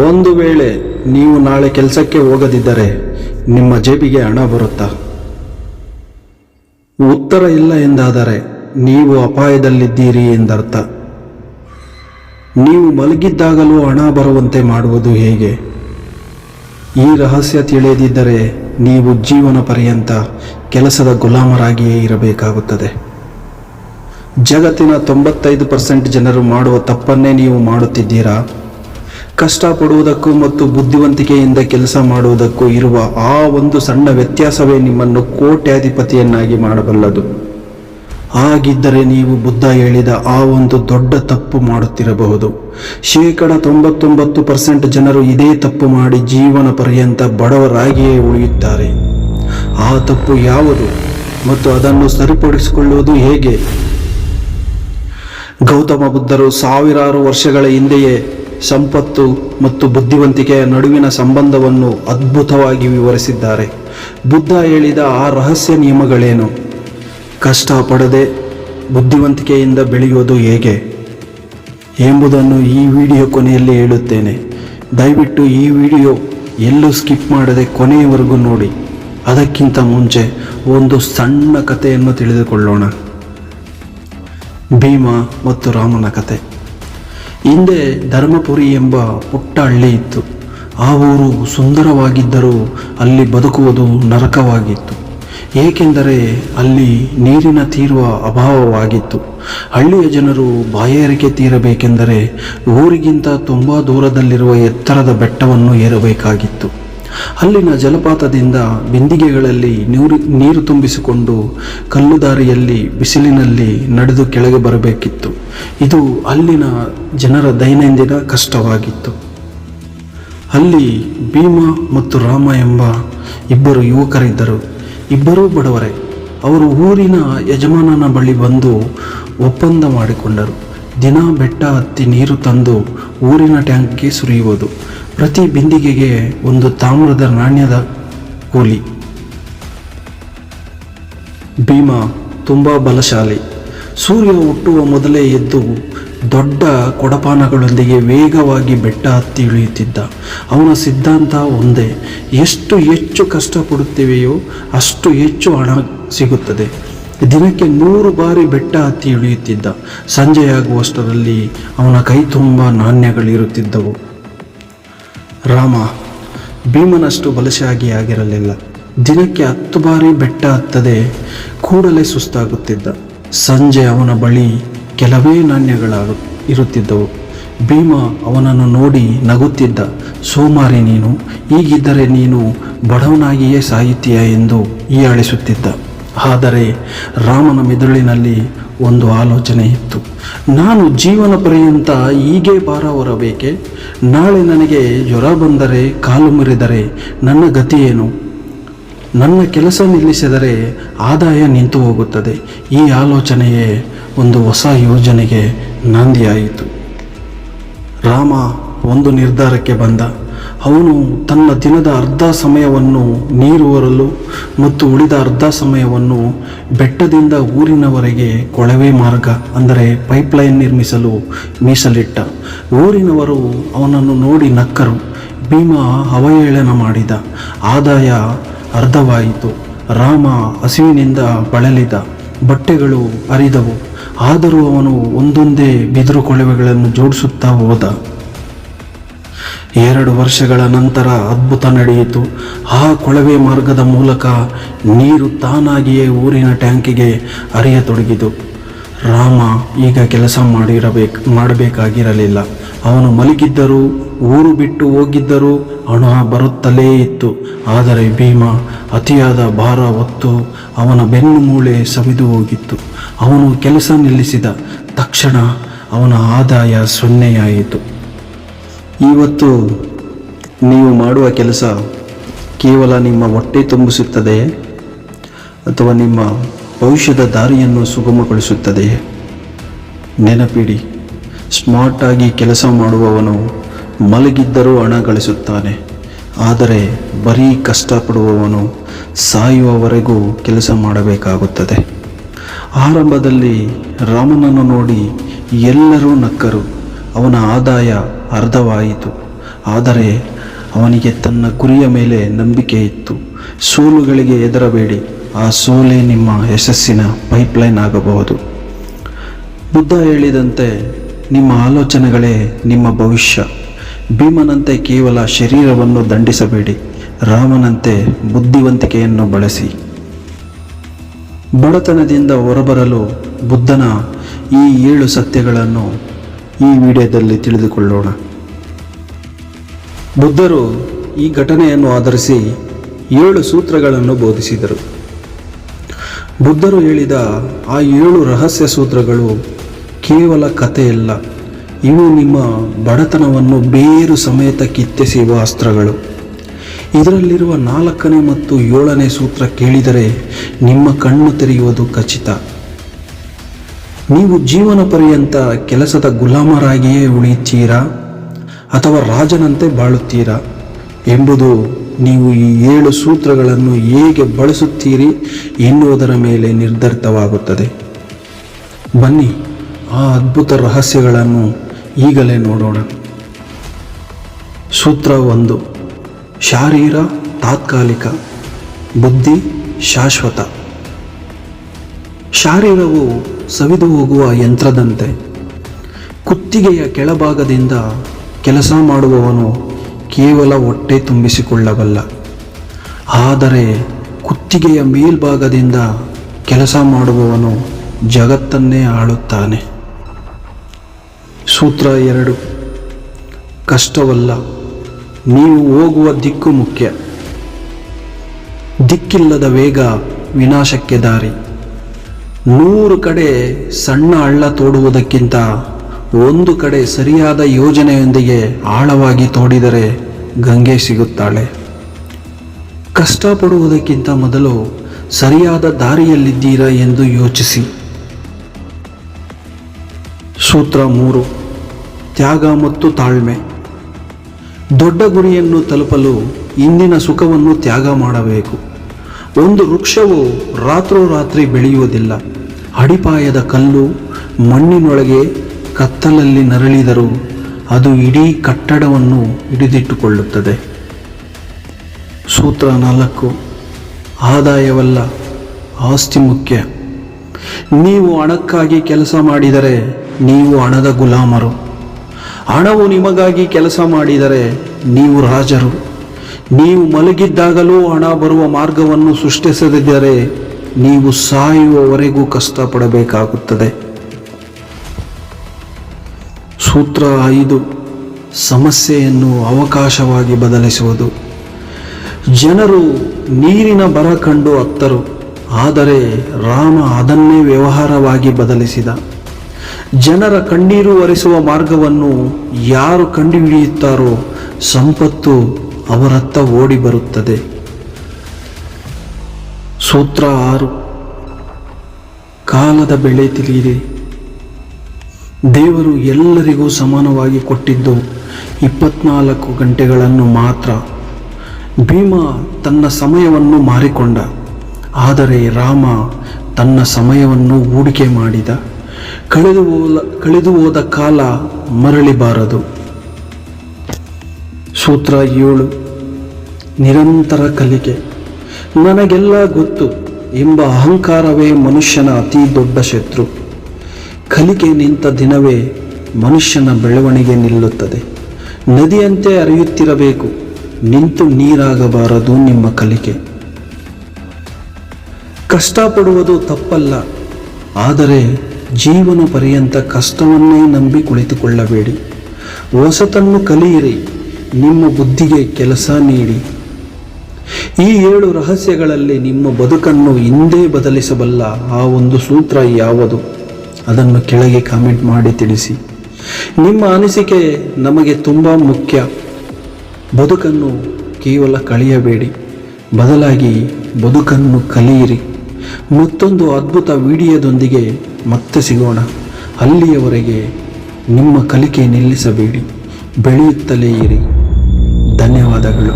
ಒಂದು ವೇಳೆ ನೀವು ನಾಳೆ ಕೆಲಸಕ್ಕೆ ಹೋಗದಿದ್ದರೆ ನಿಮ್ಮ ಜೇಬಿಗೆ ಹಣ ಬರುತ್ತಾ? ಉತ್ತರ ಇಲ್ಲ ಎಂದಾದರೆ ನೀವು ಅಪಾಯದಲ್ಲಿದ್ದೀರಿ ಎಂದರ್ಥ. ನೀವು ಮಲಗಿದ್ದಾಗಲೂ ಹಣ ಬರುವಂತೆ ಮಾಡುವುದು ಹೇಗೆ? ಈ ರಹಸ್ಯ ತಿಳಿಯದಿದ್ದರೆ ನೀವು ಜೀವನ ಪರ್ಯಂತ ಕೆಲಸದ ಗುಲಾಮರಾಗಿಯೇ ಇರಬೇಕಾಗುತ್ತದೆ. ಜಗತ್ತಿನ 95% ಜನರು ಮಾಡುವ ತಪ್ಪನ್ನೇ ನೀವು ಮಾಡುತ್ತಿದ್ದೀರಾ. ಕಷ್ಟಪಡುವುದಕ್ಕೂ ಮತ್ತು ಬುದ್ಧಿವಂತಿಕೆಯಿಂದ ಕೆಲಸ ಮಾಡುವುದಕ್ಕೂ ಇರುವ ಆ ಒಂದು ಸಣ್ಣ ವ್ಯತ್ಯಾಸವೇ ನಿಮ್ಮನ್ನು ಕೋಟ್ಯಾಧಿಪತಿಯನ್ನಾಗಿ ಮಾಡಬಲ್ಲದು. ಹಾಗಿದ್ದರೆ ನೀವು ಬುದ್ಧ ಹೇಳಿದ ಆ ಒಂದು ದೊಡ್ಡ ತಪ್ಪು ಮಾಡುತ್ತಿರಬಹುದು. 99% ಜನರು ಇದೇ ತಪ್ಪು ಮಾಡಿ ಜೀವನ ಪರ್ಯಂತ ಬಡವರಾಗಿಯೇ ಉಳಿಯುತ್ತಾರೆ. ಆ ತಪ್ಪು ಯಾವುದು ಮತ್ತು ಅದನ್ನು ಸರಿಪಡಿಸಿಕೊಳ್ಳುವುದು ಹೇಗೆ? ಗೌತಮ ಬುದ್ಧರು ಸಾವಿರಾರು ವರ್ಷಗಳ ಹಿಂದೆಯೇ ಸಂಪತ್ತು ಮತ್ತು ಬುದ್ಧಿವಂತಿಕೆಯ ನಡುವಿನ ಸಂಬಂಧವನ್ನು ಅದ್ಭುತವಾಗಿ ವಿವರಿಸಿದ್ದಾರೆ. ಬುದ್ಧ ಹೇಳಿದ ಆ ರಹಸ್ಯ ನಿಯಮಗಳೇನು? ಕಷ್ಟಪಡದೆ ಬುದ್ಧಿವಂತಿಕೆಯಿಂದ ಬೆಳೆಯುವುದು ಹೇಗೆ ಎಂಬುದನ್ನು ಈ ವಿಡಿಯೋ ಕೊನೆಯಲ್ಲಿ ಹೇಳುತ್ತೇನೆ. ದಯವಿಟ್ಟು ಈ ವಿಡಿಯೋ ಎಲ್ಲೂ ಸ್ಕಿಪ್ ಮಾಡದೆ ಕೊನೆಯವರೆಗೂ ನೋಡಿ. ಅದಕ್ಕಿಂತ ಮುಂಚೆ ಒಂದು ಸಣ್ಣ ಕಥೆಯನ್ನು ತಿಳಿದುಕೊಳ್ಳೋಣ. ಭೀಮ ಮತ್ತು ರಾಮನ ಕಥೆ. ಹಿಂದೆ ಧರ್ಮಪುರಿ ಎಂಬ ಪುಟ್ಟ ಹಳ್ಳಿ ಇತ್ತು. ಆ ಊರು ಸುಂದರವಾಗಿದ್ದರೂ ಅಲ್ಲಿ ಬದುಕುವುದು ನರಕವಾಗಿತ್ತು. ಏಕೆಂದರೆ ಅಲ್ಲಿ ನೀರಿನ ತೀರುವ ಅಭಾವವಾಗಿತ್ತು. ಹಳ್ಳಿಯ ಜನರು ಬಾಯಾರಿಕೆ ತೀರಬೇಕೆಂದರೆ ಊರಿಗಿಂತ ತುಂಬ ದೂರದಲ್ಲಿರುವ ಎತ್ತರದ ಬೆಟ್ಟವನ್ನು ಏರಬೇಕಾಗಿತ್ತು. ಅಲ್ಲಿನ ಜಲಪಾತದಿಂದ ಬಿಂದಿಗೆಗಳಲ್ಲಿ ನೀರು ತುಂಬಿಸಿಕೊಂಡು ಕಲ್ಲುದಾರಿಯಲ್ಲಿ ಬಿಸಿಲಿನಲ್ಲಿ ನಡೆದು ಕೆಳಗೆ ಬರಬೇಕಿತ್ತು. ಇದು ಅಲ್ಲಿನ ಜನರ ದೈನಂದಿನ ಕಷ್ಟವಾಗಿತ್ತು. ಅಲ್ಲಿ ಭೀಮ ಮತ್ತು ರಾಮ ಎಂಬ ಇಬ್ಬರು ಯುವಕರಿದ್ದರು. ಇಬ್ಬರೂ ಬಡವರೇ. ಅವರು ಊರಿನ ಯಜಮಾನನ ಬಳಿ ಬಂದು ಒಪ್ಪಂದ ಮಾಡಿಕೊಂಡರು. ದಿನ ಬೆಟ್ಟ ಹತ್ತಿ ನೀರು ತಂದು ಊರಿನ ಟ್ಯಾಂಕ್ಗೆ ಸುರಿಯುವುದು. ಪ್ರತಿ ಬಿಂದಿಗೆಗೆ ಒಂದು ತಾಮ್ರದ ನಾಣ್ಯದ ಕೂಲಿ. ಭೀಮ ತುಂಬ ಬಲಶಾಲಿ. ಸೂರ್ಯ ಹುಟ್ಟುವ ಮೊದಲೇ ಎದ್ದು ದೊಡ್ಡ ಕೊಡಪಾನಗಳೊಂದಿಗೆ ವೇಗವಾಗಿ ಬೆಟ್ಟ ಹತ್ತಿ ಇಳಿಯುತ್ತಿದ್ದ. ಅವನ ಸಿದ್ಧಾಂತ ಒಂದೇ: ಎಷ್ಟು ಹೆಚ್ಚು ಕಷ್ಟಪಡುತ್ತೇವೆಯೋ ಅಷ್ಟು ಹೆಚ್ಚು ಹಣ ಸಿಗುತ್ತದೆ. ದಿನಕ್ಕೆ 100 ಬಾರಿ ಬೆಟ್ಟ ಹತ್ತಿ ಇಳಿಯುತ್ತಿದ್ದ. ಸಂಜೆಯಾಗುವಷ್ಟರಲ್ಲಿ ಅವನ ಕೈ ತುಂಬ ನಾಣ್ಯಗಳಿರುತ್ತಿದ್ದವು. ರಾಮ ಭೀಮನಷ್ಟು ಬಲಶಾಲಿಯಾಗಿರಲಿಲ್ಲ. ದಿನಕ್ಕೆ 10 ಬಾರಿ ಬೆಟ್ಟ ಹತ್ತದೆ ಕೂಡಲೇ ಸುಸ್ತಾಗುತ್ತಿದ್ದ. ಸಂಜೆ ಅವನ ಬಳಿ ಕೆಲವೇ ಇರುತ್ತಿದ್ದವು. ಭೀಮ ಅವನನ್ನು ನೋಡಿ ನಗುತ್ತಿದ್ದ. ಸೋಮಾರಿ ನೀನು, ಹೀಗಿದ್ದರೆ ನೀನು ಬಡವನಾಗಿಯೇ ಸಾಯುತ್ತೀಯ ಎಂದು ಹೀಯಾಳಿಸುತ್ತಿದ್ದ. ಆದರೆ ರಾಮನ ಮೆದುಳಿನಲ್ಲಿ ಒಂದು ಆಲೋಚನೆ ಇತ್ತು. ನಾನು ಜೀವನ ಪರ್ಯಂತ ಹೀಗೆ ಭಾರ ಹೊರಬೇಕೆ? ನಾಳೆ ನನಗೆ ಜ್ವರ ಬಂದರೆ, ಕಾಲು ಮುರಿದರೆ ನನ್ನ ಗತಿ ಏನು? ನನ್ನ ಕೆಲಸ ನಿಲ್ಲಿಸಿದರೆ ಆದಾಯ ನಿಂತು ಹೋಗುತ್ತದೆ. ಈ ಆಲೋಚನೆಯೇ ಒಂದು ಹೊಸ ಯೋಜನೆಗೆ ನಾಂದಿಯಾಯಿತು. ರಾಮ ಒಂದು ನಿರ್ಧಾರಕ್ಕೆ ಬಂದ. ಅವನು ತನ್ನ ದಿನದ ಅರ್ಧ ಸಮಯವನ್ನು ನೀರು ಹೊರಲು ಮತ್ತು ಉಳಿದ ಅರ್ಧ ಸಮಯವನ್ನು ಬೆಟ್ಟದಿಂದ ಊರಿನವರೆಗೆ ಕೊಳವೆ ಮಾರ್ಗ ಅಂದರೆ ಪೈಪ್ಲೈನ್ ನಿರ್ಮಿಸಲು ಮೀಸಲಿಟ್ಟ. ಊರಿನವರು ಅವನನ್ನು ನೋಡಿ ನಕ್ಕರು. ಭೀಮ ಅವಹೇಳನ ಮಾಡಿದ. ಆದಾಯ ಅರ್ಧವಾಯಿತು. ರಾಮ ಹಸಿವಿನಿಂದ ಬಳಲಿದ. ಬಟ್ಟೆಗಳು ಹರಿದವು. ಆದರೂ ಅವನು ಒಂದೊಂದೇ ಬಿದಿರು ಕೊಳವೆಗಳನ್ನು ಜೋಡಿಸುತ್ತಾ ಹೋದ. 2 ವರ್ಷಗಳ ನಂತರ ಅದ್ಭುತ ನಡೆಯಿತು. ಆ ಕೊಳವೆ ಮಾರ್ಗದ ಮೂಲಕ ನೀರು ತಾನಾಗಿಯೇ ಊರಿನ ಟ್ಯಾಂಕಿಗೆ ಹರಿಯತೊಡಗಿತು. ರಾಮ ಈಗ ಕೆಲಸ ಮಾಡಬೇಕಾಗಿರಲಿಲ್ಲ. ಅವನು ಮಲಗಿದ್ದರೂ, ಊರು ಬಿಟ್ಟು ಹೋಗಿದ್ದರೂ ಹಣ ಬರುತ್ತಲೇ ಇತ್ತು. ಆದರೆ ಭೀಮ ಅತಿಯಾದ ಭಾರ ಹೊತ್ತು ಅವನ ಬೆನ್ನು ಮೂಳೆ ಸವಿದು ಹೋಗಿತ್ತು. ಅವನು ಕೆಲಸ ನಿಲ್ಲಿಸಿದ ತಕ್ಷಣ ಅವನ ಆದಾಯ 0 ಇವತ್ತು ನೀವು ಮಾಡುವ ಕೆಲಸ ಕೇವಲ ನಿಮ್ಮ ಹೊಟ್ಟೆ ತುಂಬಿಸುತ್ತದೆಯೇ ಅಥವಾ ನಿಮ್ಮ ಭವಿಷ್ಯದ ದಾರಿಯನ್ನು ಸುಗಮಗೊಳಿಸುತ್ತದೆಯೇ? ನೆನಪಿಡಿ, ಸ್ಮಾರ್ಟಾಗಿ ಕೆಲಸ ಮಾಡುವವನು ಮಲಗಿದ್ದರೂ ಹಣ ಗಳಿಸುತ್ತಾನೆ. ಆದರೆ ಬರೀ ಕಷ್ಟಪಡುವವನು ಸಾಯುವವರೆಗೂ ಕೆಲಸ ಮಾಡಬೇಕಾಗುತ್ತದೆ. ಆರಂಭದಲ್ಲಿ ರಾಮನನ್ನು ನೋಡಿ ಎಲ್ಲರೂ ನಕ್ಕರು. ಅವನ ಆದಾಯ ಅರ್ಧವಾಯಿತು. ಆದರೆ ಅವನಿಗೆ ತನ್ನ ಗುರಿಯ ಮೇಲೆ ನಂಬಿಕೆ ಇತ್ತು. ಸೋಲುಗಳಿಗೆ ಹೆದರಬೇಡಿ, ಆ ಸೋಲೇ ನಿಮ್ಮ ಯಶಸ್ಸಿನ ಪೈಪ್ಲೈನ್ ಆಗಬಹುದು. ಬುದ್ಧ ಹೇಳಿದಂತೆ ನಿಮ್ಮ ಆಲೋಚನೆಗಳೇ ನಿಮ್ಮ ಭವಿಷ್ಯ. ಭೀಮನಂತೆ ಕೇವಲ ಶರೀರವನ್ನು ದಂಡಿಸಬೇಡಿ, ರಾಮನಂತೆ ಬುದ್ಧಿವಂತಿಕೆಯನ್ನು ಬಳಸಿ. ಬಡತನದಿಂದ ಹೊರಬರಲು ಬುದ್ಧನ ಈ 7 ಸತ್ಯಗಳನ್ನು ಈ ವಿಡಿಯೋದಲ್ಲಿ ತಿಳಿದುಕೊಳ್ಳೋಣ. ಬುದ್ಧರು ಈ ಘಟನೆಯನ್ನು ಆಧರಿಸಿ 7 ಸೂತ್ರಗಳನ್ನು ಬೋಧಿಸಿದರು. ಬುದ್ಧರು ಹೇಳಿದ ಆ 7 ರಹಸ್ಯ ಸೂತ್ರಗಳು ಕೇವಲ ಕಥೆಯಲ್ಲ, ಇವು ನಿಮ್ಮ ಬಡತನವನ್ನು ಬೇರು ಸಮೇತ ಕಿತ್ತೆಸೆಯುವ ಅಸ್ತ್ರಗಳು. ಇದರಲ್ಲಿರುವ 4ನೇ ಮತ್ತು 7ನೇ ಸೂತ್ರ ಕೇಳಿದರೆ ನಿಮ್ಮ ಕಣ್ಣು ತೆರೆಯುವುದು ಖಚಿತ. ನೀವು ಜೀವನ ಪರ್ಯಂತ ಕೆಲಸದ ಗುಲಾಮರಾಗಿಯೇ ಉಳಿಯುತ್ತೀರಾ ಅಥವಾ ರಾಜನಂತೆ ಬಾಳುತ್ತೀರಾ ಎಂಬುದು ನೀವು ಈ 7 ಸೂತ್ರಗಳನ್ನು ಹೇಗೆ ಬಳಸುತ್ತೀರಿ ಎನ್ನುವುದರ ಮೇಲೆ ನಿರ್ಧರಿತವಾಗುತ್ತದೆ. ಬನ್ನಿ, ಆ ಅದ್ಭುತ ರಹಸ್ಯಗಳನ್ನು ಈಗಲೇ ನೋಡೋಣ. ಸೂತ್ರ 1: ಶಾರೀರ ತಾತ್ಕಾಲಿಕ, ಬುದ್ಧಿ ಶಾಶ್ವತ. ಶಾರೀರವು ಸವಿದು ಹೋಗುವ ಯಂತ್ರದಂತೆ. ಕುತ್ತಿಗೆಯ ಕೆಳಭಾಗದಿಂದ ಕೆಲಸ ಮಾಡುವವನು ಕೇವಲ ಹೊಟ್ಟೆ ತುಂಬಿಸಿಕೊಳ್ಳಬಲ್ಲ, ಆದರೆ ಕುತ್ತಿಗೆಯ ಮೇಲ್ಭಾಗದಿಂದ ಕೆಲಸ ಮಾಡುವವನು ಜಗತ್ತನ್ನೇ ಆಳುತ್ತಾನೆ. ಸೂತ್ರ 2: ಕಷ್ಟವಲ್ಲ, ನೀವು ಹೋಗುವ ದಿಕ್ಕು ಮುಖ್ಯ. ದಿಕ್ಕಿಲ್ಲದ ವೇಗ ವಿನಾಶಕ್ಕೆ ದಾರಿ. 100 ಕಡೆ ಸಣ್ಣ ಹಳ್ಳ ತೋಡುವುದಕ್ಕಿಂತ 1 ಕಡೆ ಸರಿಯಾದ ಯೋಜನೆಯೊಂದಿಗೆ ಆಳವಾಗಿ ತೋಡಿದರೆ ಗಂಗೆ ಸಿಗುತ್ತಾಳೆ. ಕಷ್ಟಪಡುವುದಕ್ಕಿಂತ ಮೊದಲು ಸರಿಯಾದ ದಾರಿಯಲ್ಲಿದ್ದೀರಾ ಎಂದು ಯೋಚಿಸಿ. ಸೂತ್ರ 3: ತ್ಯಾಗ ಮತ್ತು ತಾಳ್ಮೆ. ದೊಡ್ಡ ಗುರಿಯನ್ನು ತಲುಪಲು ಇಂದಿನ ಸುಖವನ್ನು ತ್ಯಾಗ ಮಾಡಬೇಕು. ಒಂದು ವೃಕ್ಷವು ರಾತ್ರೋರಾತ್ರಿ ಬೆಳೆಯುವುದಿಲ್ಲ. ಅಡಿಪಾಯದ ಕಲ್ಲು ಮಣ್ಣಿನೊಳಗೆ ಕತ್ತಲಲ್ಲಿ ನರಳಿದರೂ ಅದು ಇಡೀ ಕಟ್ಟಡವನ್ನು ಹಿಡಿದಿಟ್ಟುಕೊಳ್ಳುತ್ತದೆ. ಸೂತ್ರ 4: ಆದಾಯವಲ್ಲ, ಆಸ್ತಿ ಮುಖ್ಯ. ನೀವು ಹಣಕ್ಕಾಗಿ ಕೆಲಸ ಮಾಡಿದರೆ ನೀವು ಹಣದ ಗುಲಾಮರು. ಹಣವು ನಿಮಗಾಗಿ ಕೆಲಸ ಮಾಡಿದರೆ ನೀವು ರಾಜರು. ನೀವು ಮಲಗಿದ್ದಾಗಲೂ ಹಣ ಬರುವ ಮಾರ್ಗವನ್ನು ಸೃಷ್ಟಿಸದಿದ್ದರೆ ನೀವು ಸಾಯುವವರೆಗೂ ಕಷ್ಟಪಡಬೇಕಾಗುತ್ತದೆ. ಸೂತ್ರ 5: ಸಮಸ್ಯೆಯನ್ನು ಅವಕಾಶವಾಗಿ ಬದಲಿಸುವುದು. ಜನರು ನೀರಿನ ಬರ ಕಂಡು ಅತ್ತರು, ಆದರೆ ರಾಮ ಅದನ್ನೇ ವ್ಯವಹಾರವಾಗಿ ಬದಲಿಸಿದ. ಜನರ ಕಣ್ಣೀರು ಒರೆಸುವ ಮಾರ್ಗವನ್ನು ಯಾರು ಕಂಡುಹಿಡಿಯುತ್ತಾರೋ ಸಂಪತ್ತು ಅವರತ್ತ ಓಡಿ ಬರುತ್ತದೆ. ಸೂತ್ರ 6: ಕಾಲದ ಬೆಲೆ ತಿಳಿಯಿರಿ. ದೇವರು ಎಲ್ಲರಿಗೂ ಸಮಾನವಾಗಿ ಕೊಟ್ಟಿದ್ದು 24 ಗಂಟೆಗಳನ್ನು ಮಾತ್ರ. ಭೀಮ ತನ್ನ ಸಮಯವನ್ನು ಮಾರಿಕೊಂಡ, ಆದರೆ ರಾಮ ತನ್ನ ಸಮಯವನ್ನು ಹೂಡಿಕೆ ಮಾಡಿದ. ಕಳೆದು ಹೋದ ಕಾಲ ಮರಳಿಬಾರದು. ಸೂತ್ರ 7: ನಿರಂತರ ಕಲಿಕೆ. ನನಗೆಲ್ಲ ಗೊತ್ತು ಎಂಬ ಅಹಂಕಾರವೇ ಮನುಷ್ಯನ ಅತಿ ದೊಡ್ಡ ಶತ್ರು. ಕಲಿಕೆ ನಿಂತ ದಿನವೇ ಮನುಷ್ಯನ ಬೆಳವಣಿಗೆ ನಿಲ್ಲುತ್ತದೆ. ನದಿಯಂತೆ ಹರಿಯುತ್ತಿರಬೇಕು, ನಿಂತು ನೀರಾಗಬಾರದು ನಿಮ್ಮ ಕಲಿಕೆ. ಕಷ್ಟಪಡುವುದು ತಪ್ಪಲ್ಲ, ಆದರೆ ಜೀವನ ಪರ್ಯಂತ ಕಷ್ಟವನ್ನೇ ನಂಬಿ ಕುಳಿತುಕೊಳ್ಳಬೇಡಿ. ಹೊಸತನ್ನು ಕಲಿಯಿರಿ, ನಿಮ್ಮ ಬುದ್ಧಿಗೆ ಕೆಲಸ ನೀಡಿ. ಈ 7 ರಹಸ್ಯಗಳಲ್ಲಿ ನಿಮ್ಮ ಬದುಕನ್ನು ಹಿಂದೆ ಬದಲಿಸಬಲ್ಲ ಆ ಒಂದು ಸೂತ್ರ ಯಾವುದು? ಅದನ್ನು ಕೆಳಗೆ ಕಾಮೆಂಟ್ ಮಾಡಿ ತಿಳಿಸಿ. ನಿಮ್ಮ ಅನಿಸಿಕೆ ನಮಗೆ ತುಂಬ ಮುಖ್ಯ. ಬದುಕನ್ನು ಕೇವಲ ಕಳೆಯಬೇಡಿ, ಬದಲಾಗಿ ಬದುಕನ್ನು ಕಲಿಯಿರಿ. ಮತ್ತೊಂದು ಅದ್ಭುತ ವಿಡಿಯೋದೊಂದಿಗೆ ಮತ್ತೆ ಸಿಗೋಣ. ಅಲ್ಲಿಯವರೆಗೆ ನಿಮ್ಮ ಕಲಿಕೆ ನಿಲ್ಲಿಸಬೇಡಿ, ಬೆಳೆಯುತ್ತಲೇ ಇರಿ. ಧನ್ಯವಾದಗಳು.